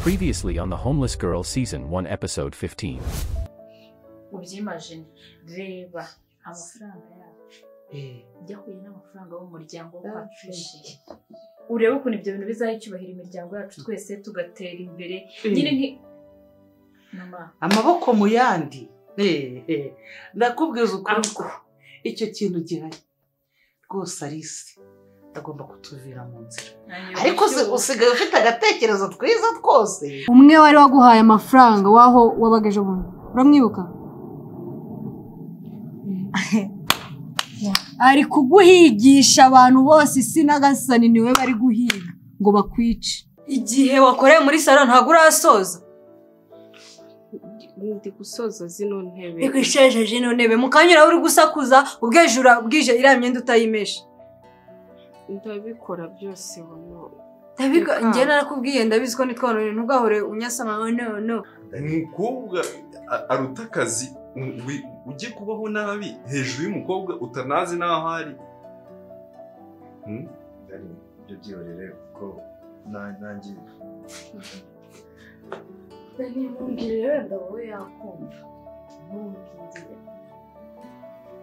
Previously on The Homeless Girl Season 1 Episode 15. Ubyimagine reba amafaranga yacu byahuye n'amafaranga y'umuryango wa Patricia. Urebe ukuntu ibyo bintu bizaha icyubahiro imiryango yacu twese tugatera imbere nyine nti mama amaboko mu yandi ndakubwiza ukuri ko icyo kintu gihari rwose Alice agomba kutuvira mu nzira ariko usigaye ufite agatekerezo twiza twose. Umwe wari waguhaye amafaranga waho wabagaje buno uramwibuka ari kuguhigisha abantu bose isi n'agasani niwe bari guhiga ngo bakwice. Igihe wakoreye muri salo ntago urasoza ndi gusoza zino ntebe ikwisheje zino ntebe mukanyura uri gusakuza ubwejura bwije iriya myenda utayimesha. Ndabikora byose wono ndabiga ngiye narakubwiye ndabizi ko nitwanone ntugahore unyasama no umukobwa aruta akazi ujye kubaho nabi hejuru y'umukobwa utanazi naho ari ibyo byihorere ko nanjye ntimumbwire wenda wowe yakumva ntumbwire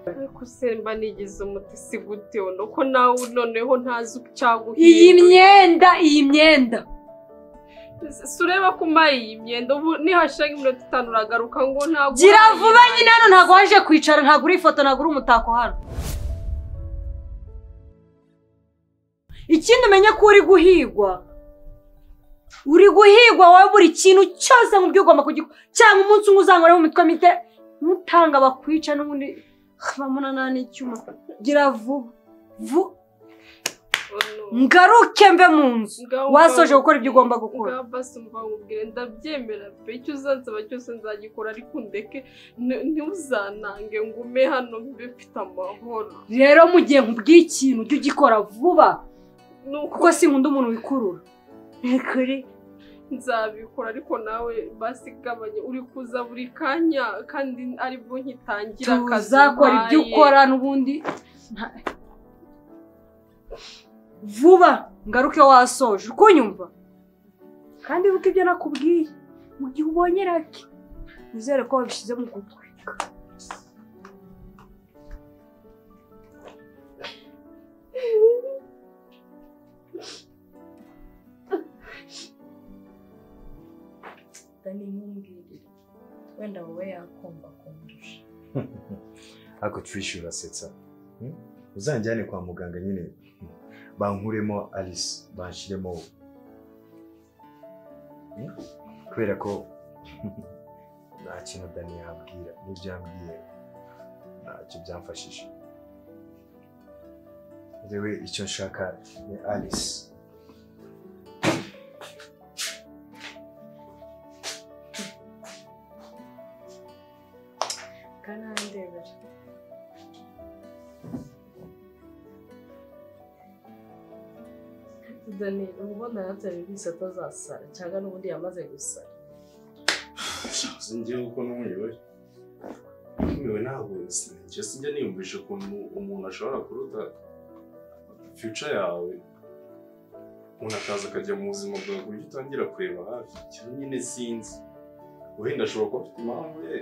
ariko semba nigize umutisi gute wono ko nawe noneho ntazi ucyaguhiye iyi myenda sureba kumaye iyi myenda ubu nihashanga iminota 5 uragaruka ngo ntago gira vuba nyine hano ntago waje kwicara ntago uri ifoto ntago uri umutako hano. Ikindi umenye ko uri guhigwa wowe buri kintu cyose mu byo ugomba kugikora cyangwa umunsi umwe uzangora mu mitwe mite mutanga bakwica n'ubundi bamunana n'icyuma. Gira vuba ngaruke mbe mu nzu wasoje gukora ibyo ugomba gukora. Ngabase mbangubwire ndabyemera pe icyo uzanzaba cyose nzagikora ariko ndeke ntiuzanange ngume hano mbifite amahoro. Rero mu gihe nkubwiye ikintu ujye ugikora vuba kuko sinkunda umuntu wikurura. Kuri nzabikora ariko nawe basigabanye uri kuza buri kanya kandi ari bwo nkitangira akazi uzakora ibyo ukora n'ubundi vuba ngaruke wasoje ukunyumva kandi uko ibyo nakubwiye mu gihe ubonye rake nizere ko wabishyize mu gutwi. ntimumbwire wenda wowe yakumva kundusha ako twishura setsa uzanjyane kwa muganga nyine bankuremo Alice banshiremo kubera ko nta kintu Dani yabwira n'ibyo yambwiye ntacyo byamfashije. Rewe icyo nshaka ni Alice. kanandebera Dani ubona yatari bisata zasara cyangwa n'ubundi yamaze gusara. singiye uko n'umuyoboye ntabwo sinjye niyumvisha ukuntu umuntu ashobora kuruta future yawe umuntu akaza akajya mu buzima bwawe ku buryo utangira kureba hafi ikintu nyine sinzi wenda ashobora kuba afite impamvu ye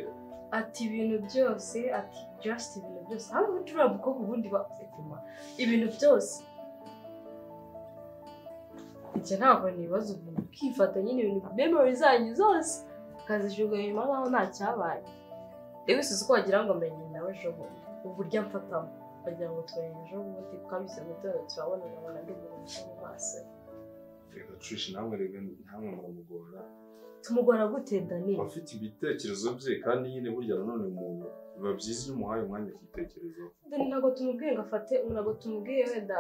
Ati ibintu byose ati just ibintu byose hano turiya bukoko ubundi bakuma ibintu byose icyo ntabwo nibaza umuntu ukifata nyine ibintu memory zanyu zose ukazijugunya inyuma nkaho nta cyabaye. Rero isi uko wagira ngo menye nawe ejo bundi uburyo amfatamo bagira ngo tumenye ejo bundi twabise mutoro turabona nabona ndi umuntu mu maso. reka Trish namwe rega ntamwe muramugora Tumugora gute Dani? afite ibitekerezo bye kandi nyine burya nanone umuntu biba byiza iyo umuhaye umwanya ukitekerezaho. Dani ntabwo tumubwiye ngo afate ntabwo tumubwiye wenda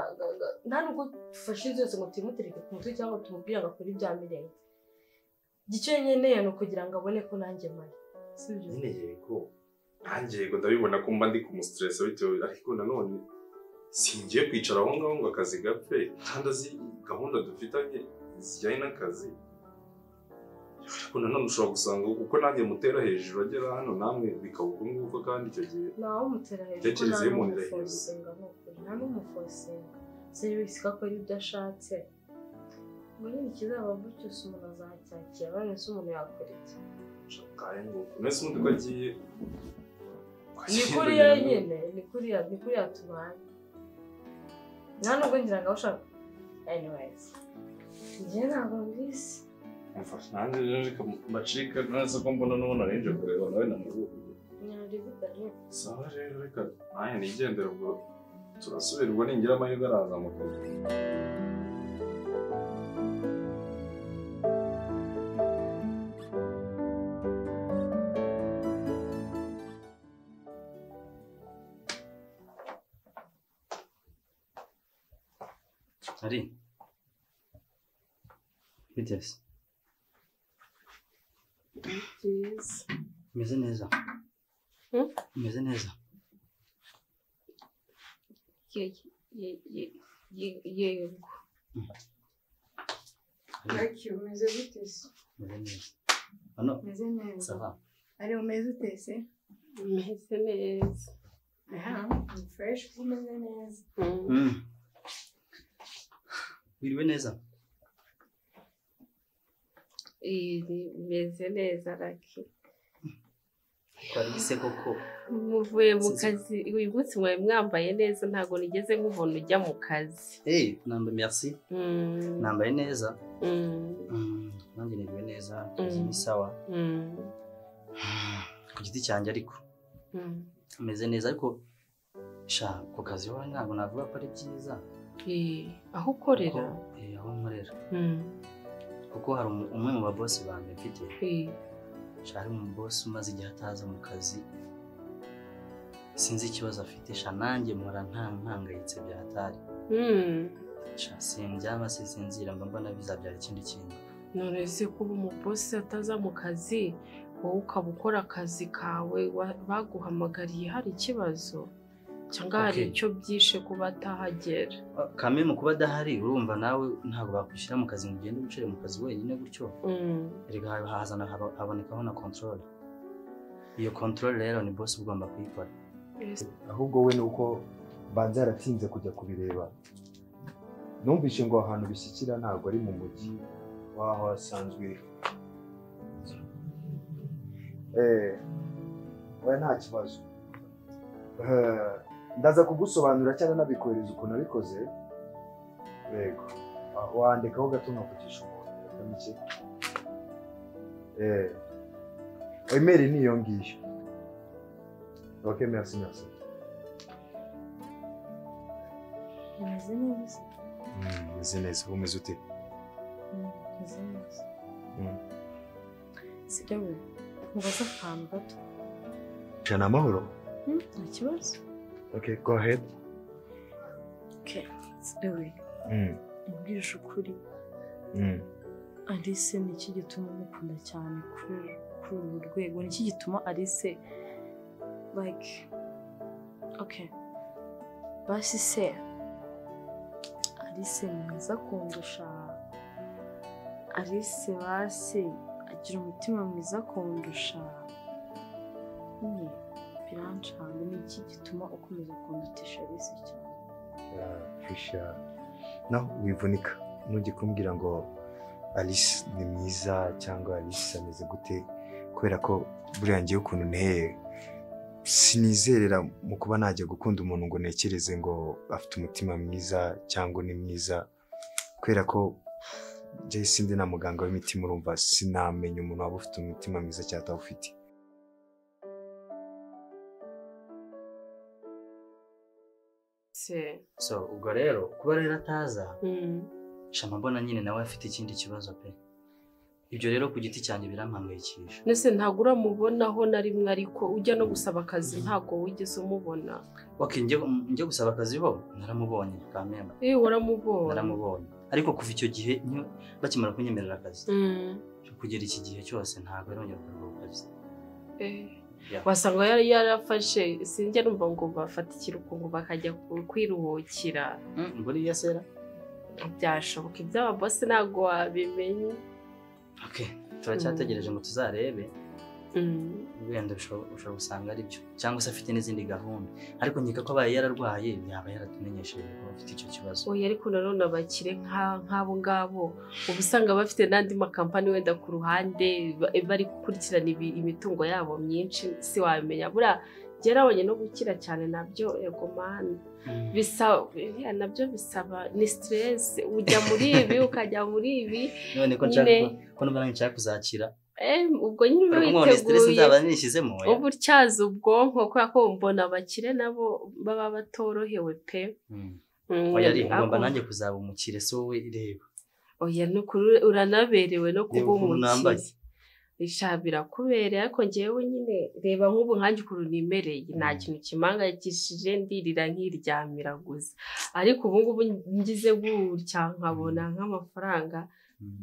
nta nubwo dufashe zose ngo tumutereke ku mutwe cyangwa tumubwire ngo akore ibya mirenge. Icyo nkeneye ni ukugira ngo abone ko nanjye mari sibyo nyine yego nanjye yego ndabibona ko mba ndi kumustressa bitewe ariko nanone singiye kwicara aho ngaho ngo akazi gapfe kandi azi gahunda dufitanye zijyanye n'akazi. Ariko nanone ushobora gusanga kuko nanjye mutera hejuru agera hano namwe bikaba uko nguko kandi icyo gihe nawe mutera hejuru tekereza y'umuntu irahinduka nta n'umufosinga serivisi ko akora ibyo ashatse ubwo nyine ikizabava cyose umuntu azacyakira none se umuntu yakora iki Shakaye ngo nese umuntu ko agiye ni kuriya nyine ni kuriya tubaye nta nubwo ngira ngo ushaka anyways njye ntabwo mbizi mfasha nanjye reka mbacika neza ko mbona n'ubu narinje kureba nawe namubuze sawa rero reka nanjye nigendera ubwo turasubira ubwo ningira amahirwe araza mu kazi Ari bitese byiza umeze neza umeze neza yego Ariko umeze gute se? umeze neza hano Umeze neza. sava Ari umeze ute se? umeze neza Ni fresh umeze neza. wiriwe neza meze neza raki twarise koko muvuye mu kazi uyu munsi mwari mwambaye neza ntabwo nigeze nk'umuntu ujya mu kazi nambaye merci nambaye neza nanjye niriwe neza kazi ni sawa ku giti cyanjye ariko ameze neza ariko sha ku kazi wowe ntabwo navuga ko ari byiza aho ukorera aho nkorera kuko hari umwe mu babosi banjye mfite hari umubosi umaze igihe ataza mu kazi sinzi ikibazo afite sha nanjye mpora ntangayitse byahatari sha sindyama sinzira mba mbona bizabyara ikindi kintu none se kuba umubosi ataza mu kazi wowe ukaba ukora akazi kawe baguhamagariye hari ikibazo cyangwa hari icyo byishe kuba atahagera kame mu kuba adahari urumva nawe ntabwo bakwishyira mu kazi ngo ugende wicare mu kazi wenyine gutyo erega hazana habonekaho na control iyo control rero ni boss ugomba kuyikora ahubwo we nuko banza yaratinze kujya kubireba numvise ngo ahantu bishyikira ntabwo ari mu mujyi waho asanzwe we nta kibazo ndaza kugusobanurira cyangwa nabikohereza ukuntu nabikoze yego wandikaho gato nkavugisha umuntu mike email ni iyo ngiyo ok merci umeze neza meze neza umeze ute umeze neza sibyo we mubaza akantu gato jana amahoro nta kibazo okay go ahead okay sidewe mbwirisha ukuri Alice ni iki gituma mukunda cyane kuri uru rwego ni iki gituma Alice like okay basi se Alice ni mwiza kundusha Alice basi agira umutima mwiza kundusha birancanga ni iki gituma ukomeza kundutisha Alice cyane Fisha naho wivunika ntujye kumbwira ngo Alice ni mwiza cyangwa Alice ameze gute kubera ko buriya ngiye ukuntu nteye sinizerera mu kuba najya gukunda umuntu ngo nekereze ngo afite umutima mwiza cyangwa ni mwiza kubera ko jye sindi na muganga w'imitima urumva sinamenya umuntu waba ufite umutima mwiza cyangwa atawufite so ubwo rero kuba rero ataza shama mbona nyine nawe afite ikindi kibazo pe ibyo rero ku giti cyanjye birampangayikisha nese ntabwo uramubonaho na rimwe ariko ujya no gusaba akazi ntabwo wigeze umubona okay njye gusaba akazi ho naramubonye kamemba waramubonye naramubonye ariko kuva icyo gihe bakimara kunyemerera akazi kugera iki gihe cyose ntabwo yarongera kugaruka ku kazi wasanga yari yarafashe sinjya numva ngo bafata ikiruhuko ngo bakajya kwiruhukira muri iyo sera byashoboka iby'ababosi ntabwo wabimenye okay turacyategereje ngo tuzarebe wenda ushobora gusanga ari byo cyangwa se afite n'izindi gahunda ariko nkeka ko abaye yararwaye yaba yaratumenyesheje ko afite icyo kibazo. Oya ariko nanone abakire nk'abo ngabo uba usanga bafite n'andi makampani wenda ku ruhande bari gukurikirana imitungo yabo myinshi si wabimenya buriya gerabonye no gukira cyane nabyo ego mani nabyo bisaba ni stress ujya muri ibi ukajya muri ibi none ko nshaka kuzakira ubwo nyine witeguye ubu utyaza ubwonko kubera ko mbona abakire nabo baba batorohewe pe. Oya ari ngomba nanjye kuzaba umukire so wowe reba. Oya nukuri uranaberewe no kuba umukire birakubereye ariko njyewe nyine reba nk'ubu nkanjye ukuntu nimereye nta kintu kimangayikishije ndirira nkiryamira gusa ariko ubu ngubu ngize gutya nkabona nk'amafaranga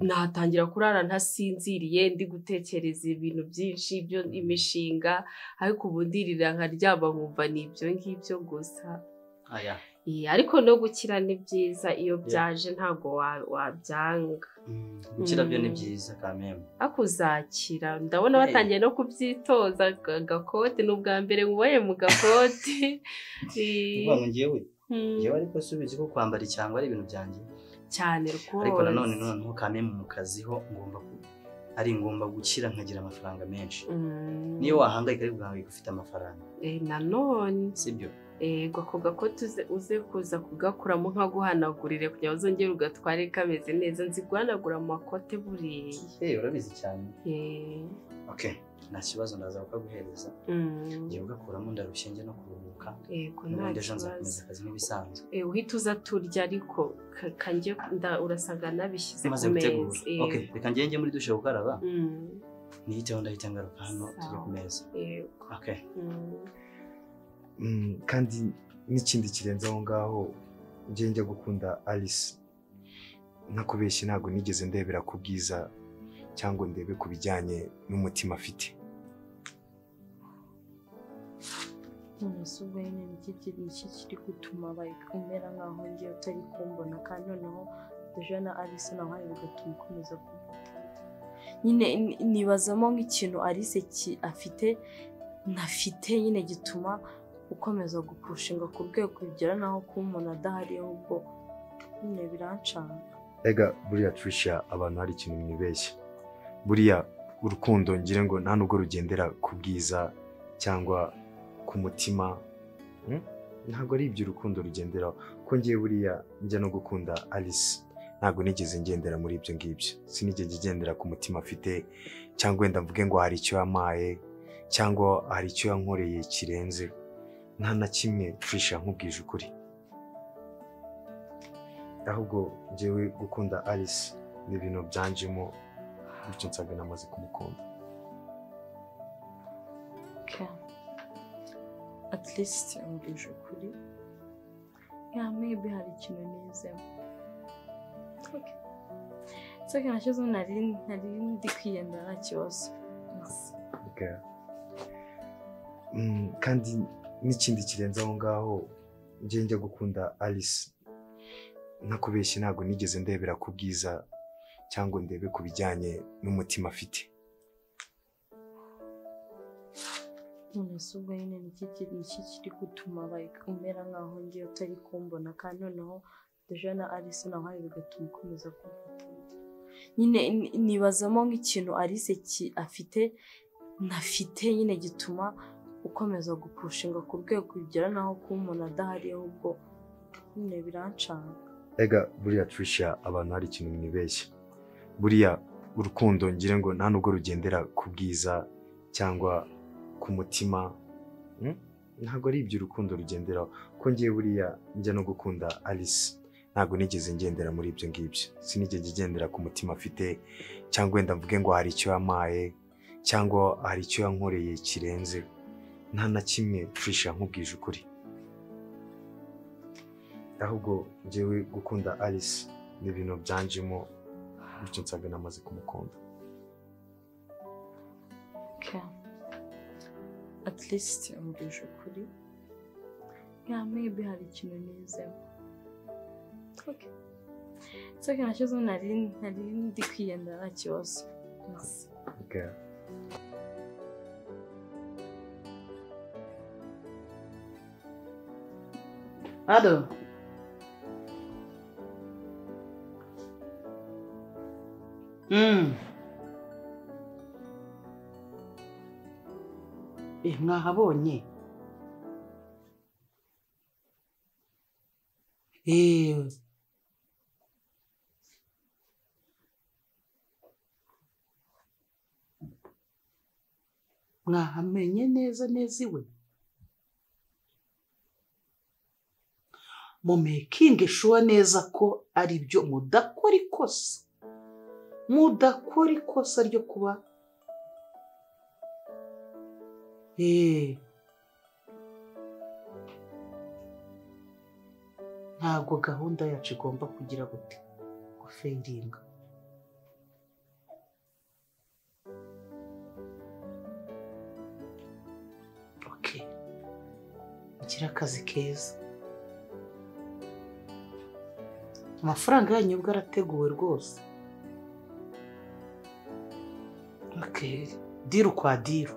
natangira kurara ntasinziriye ndi gutekereza ibintu byinshi byo imishinga ariko ubu ndirira nkaryama nkumva ni ibyo ngibyo gusa. Ariko no gukira ni byiza iyo byaje ntabwo wabyanga. Gukira byo ni byiza kameme ariko uzakira ndabona batangiye no kubyitoza gakote n'ubwa mbere mubaye mu gakote ngewe ariko subizi ko kwambara icyangwa ari ibintu byanjye cyane rwose ariko nanone kameme mu kazi ho ngomba gukira nkagira amafaranga menshi niyo wahangayika ariko ugahawe ufite amafaranga nanone sibyo ako gakote uze kuza kugakuramo nkaguhanagurire kugira ngo uzongere ugatware kameze neza nzi guhanagura amakote buriya urabizi cyane nta kibazo ndaza kukaguhereza ngiye ugakuramo ndarushye njye no kuruhuka n'ubundi ejo nzakomeza akazi nk'ibisanzwe uhita uza turya ariko kanjye urasanga nabishyize ku meza reka njye muri dushe gukaraba nihiteho ndahita ngaruka hano tujye ku meza kandi n'ikindi kirenze aho ngaho njya gukunda Alice ntakubeshye ntabwo nigeze ndebera ku bwiza cyangwa ndebe ku bijyanye n'umutima afite. ubu nyine iki kiri gutuma umera nkaho ngiye utari kumbona kandi noneho deje na Alice nawe hari bigatuma ukomeza kumufata nyine nibazamo nk'ikintu Alice afite ntafite nyine gituma ukomeza gupushinga ku rwego bigera naho kuba umuntu adahari ahubwo nyine birancanga. Ega buriya Tricia abantu hari ikintu mwibeshya buriya urukundo ngire ngo nta nubwo rugendera ku bwiza cyangwa ku mutima ntabwo ari ibyo urukundo rugenderaho ko ngiye buriya njya no gukunda Alice ntabwo nigeze ngendera muri ibyo ngibyo sinigeze ngendera ku mutima afite cyangwa wenda mvuge ngo hari icyo yamaye cyangwa hari icyo yankoreye kirenze nta na kimwe Tricia nkubwije ukuri ahubwo njyewe gukunda Alice ni ibintu byanjemo bityo nsaga namaze kumukunda. At least mbwije ukuri maybe hari ikintu nizemo nashyizeho nari ndi kwiyenda nta kibazo kandi n'ikindi kirenze aho ngaho njya gukunda Alice ntakubeshye ntabwo nigeze ndebera ku bwiza cyangwa ndebe ku bijyanye n'umutima afite. none se ubwo nyine iki kiri gutuma umera nkaho ngiye utari kumbona kandi noneho deje na Alice nawe hari bigatuma ukomeza kumufata nyine nibazamo nk'ikintu Alice afite ntafite nyine gituma ukomeza gupushinga ku rwego bigera naho kuba umuntu adahari ahubwo nyine birancanga. Ega buriya Tricia abantu hari ikintu mwibeshya buriya urukundo ngire ngo nta nubwo rugendera ku bwiza cyangwa ku mutima ntabwo ari ibyo urukundo rugenderaho ko ngiye buriya njya no gukunda Alice ntabwo nigeze ngendera muri ibyo ngibyo sinigeze ngendera ku mutima afite cyangwa wenda mvuge ngo hari icyo yamaye cyangwa hari icyo yankoreye kirenze nta na kimwe Tricia nkubwije ukuri ahubwo njyewe gukunda Alice ni ibintu byanjemo bityo nsaga namaze kumukunda. At least mbwije ukuri maybe hari ikintu nizemo nashyizeho nari ndi kwiyenda nta kibazo. Ado. Mwahabonye? Mwahamenye neza iwe? Mumekinge shuwa neza ko ari byo, mudakora ikosa ryo kuba ntabwo gahunda yacu igomba kugira gute gufeiringa. Okay, ngira akazi keza. Amafaranga yanyu ubwo arateguwe rwose. Okay, diru kwa diru.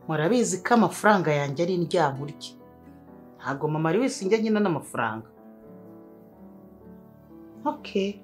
Murabizi ko amafaranga yanjye ari indyankurye. Ntabwo mama ari wese njya nyina n'amafaranga. Okay.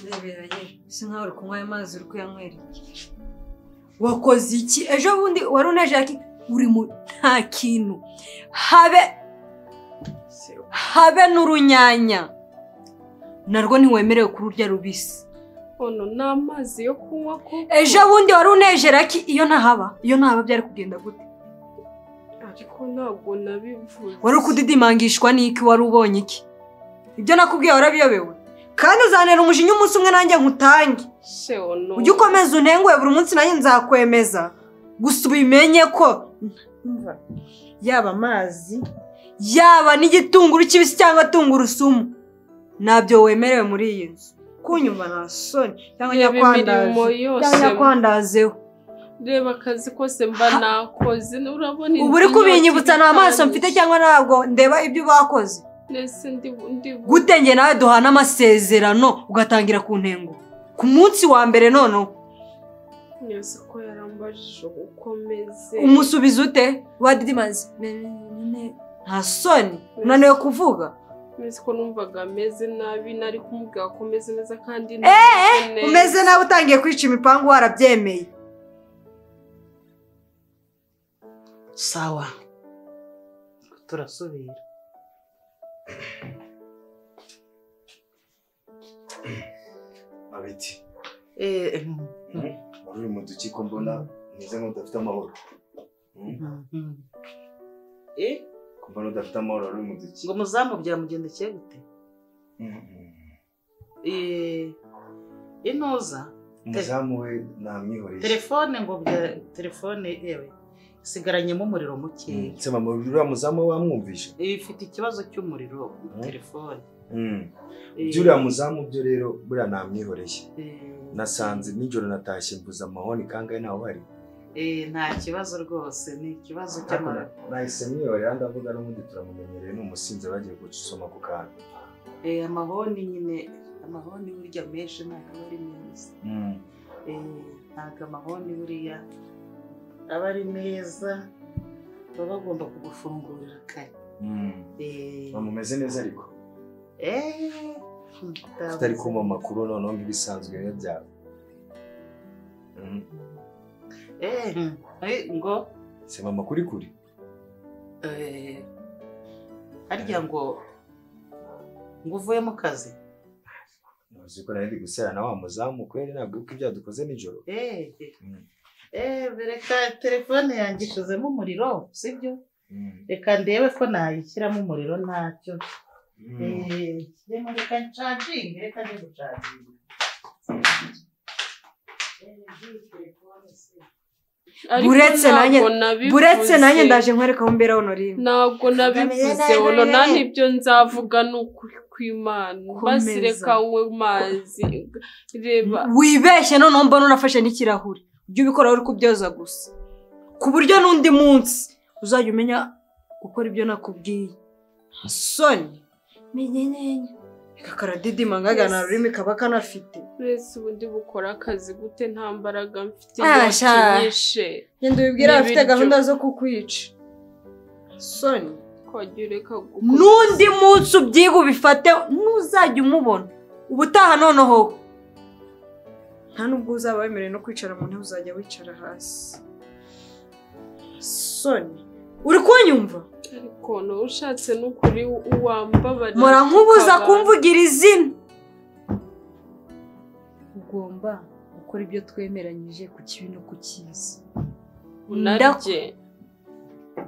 Reberanye, bisa nkaho uri kunywa amazi uri kuyanywera iki? Wakoze iki? Ejo bundi wari uneje yaki uri mu nta kintu. Habe n'urunyanya. Narwo ntiwemerewe kururya rubisi. Ono n'amazi yo kunywa ko. Ejo bundi wari uneje yaki iyo ntahaba byari kugenda gute? Ariko ntabwo nabivuze. Wari kudidimangishwa n'iki wari ubonye iki? Ibyo nakubwiye warabiyobewe. Kandi uzanera umujinya umunsi umwe nanjye nkutange. Ujye ukomeza untenguye buri munsi nanjye nzakwemeza. Gusa ubimenye ko yaba amazi yaba n'igitunguru kibisi cyangwa tungurusumu nabyo wemerewe muri iyi nzu. Kunyumva na soni cyangwa nyakwandazeho. Reba akazi kose mba nakoze urabona. Ubu uri kubinyibutsa n'amaso mfite cyangwa ntabwo ndeba ibyo bakoze? Gute nge nawe duhana amasezerano ugatangira ku ntengo ku munsi wa mbere noneho? Nyose ko yarambajije ukomeze. Umusubiza ute? Wadidimaze nta soni unaniwe kuvuga? Nyose ko numvaga ameze nabi nari kumubwira ko ameze neza kandi umeze nabi utangiye kwica imipangu warabyemeye. Sawa, turasubira. Abiti. Uri mu dukiko mbona neza nk'udafite amahoro. Mbona udafite amahoro uri mu dukiko. Ngo muzamu byamugendekeye gute? Inoza. Umuzamu we namwihoreye. Telefone yewe. Sigaranyemo umuriro muke. Se mama uriya muzamu wamwumvisha? Ifite ikibazo cy'umuriro telefone. Uriya muzamu byo rero buriya namwihoreye. Nasanze nijoro natashye mbuza amahoni kangahe naho hari. Nta kibazo rwose, ni ikibazo cy'amara. Nahise mwihorera ndavuga n'ubundi turamumenyereye n'umusinzi bagiye gusoma ku kantu. Amahoni nyine, amahoni burya menshi ntabwo ari meza. Ntabwo amahoni buriya aba ari meza, baba bagomba kugufungurira kare. Bamumeze neza ariko? Tutari kumva amakuru noneho nk'ibisanzwe biba byawe. Ngo sema amakuru kuri? Harya ngo uvuye mu kazi? Uzi ko nari guserana wa muzamu kweri ntabwo uko ibyo dukoze nijoro. Reka telefone yanjye ishizemo umuriro, sibyo? Reka ndebe ko nayishyiramo umuriro ntacyo. Reka ncharging, reka njye gucharging. buretse nanjye ndaje nkwereka aho mbera Honorine. Ntabwo nabivuze ono nta nibyo nzavuga n'ukuri kw'Imana. Basi reka unywe mazi. Reba. Wibeshye none mbona unafashe n'ikirahure. Ujye ubikora uri kubyoza gusa. Ku buryo n'undi munsi uzajya umenya gukora ibyo nakubwiye. Soni. Menyenyenye. Kakaradidima ngagana rurimi kaba kanafite. Wese ubundi bukora akazi gute nta mbaraga mfite nyinshi. Yenda ubibwira afite gahunda zo kukwica. Soni. Kwagireka n'undi munsi ubyiga ubifate ntuzajya umubona. Ubutaha noneho nta nubwo uzaba wemerewe no kwicara mu ntebe uzajya wicara hasi. Soni. Uri kunyumva? Ariko no ushatse n'ukuri uwambabarira. Mora nkubuza kumvugira izina. Ugomba gukora ibyo twemeranyije ku kibi no kukiza. Unarye.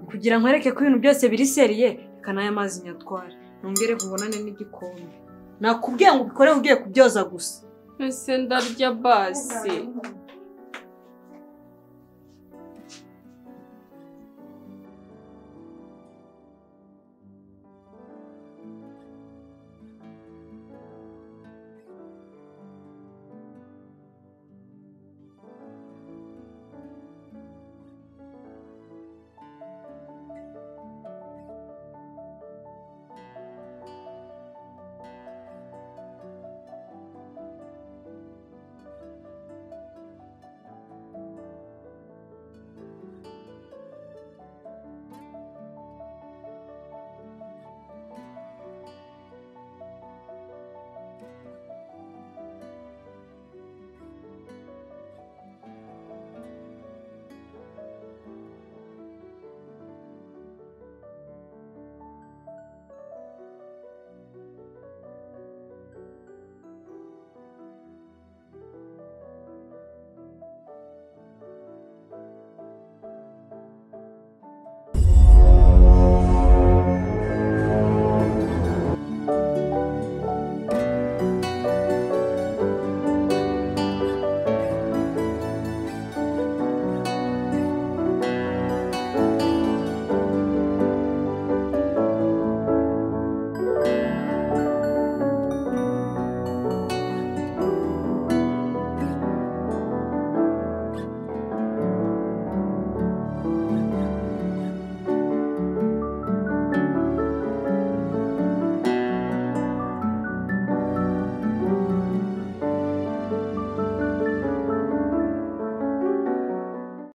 Kugira nkwereke ko ibintu byose biri seriye kana aya mazi nyatwara. Nongere kubonane n'igikombe. Nakubwiye ngo ubikore ugiye kubyoza gusa. Ese ndarya basi.